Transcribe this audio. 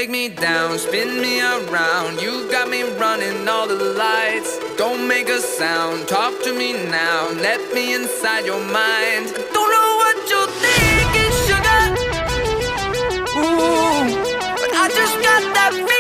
take me down, spin me around. You got me running all the lights. Don't make a sound, talk to me now. Let me inside your mind. Don't know what you're thinking, sugar. Ooh, but I just got that feeling.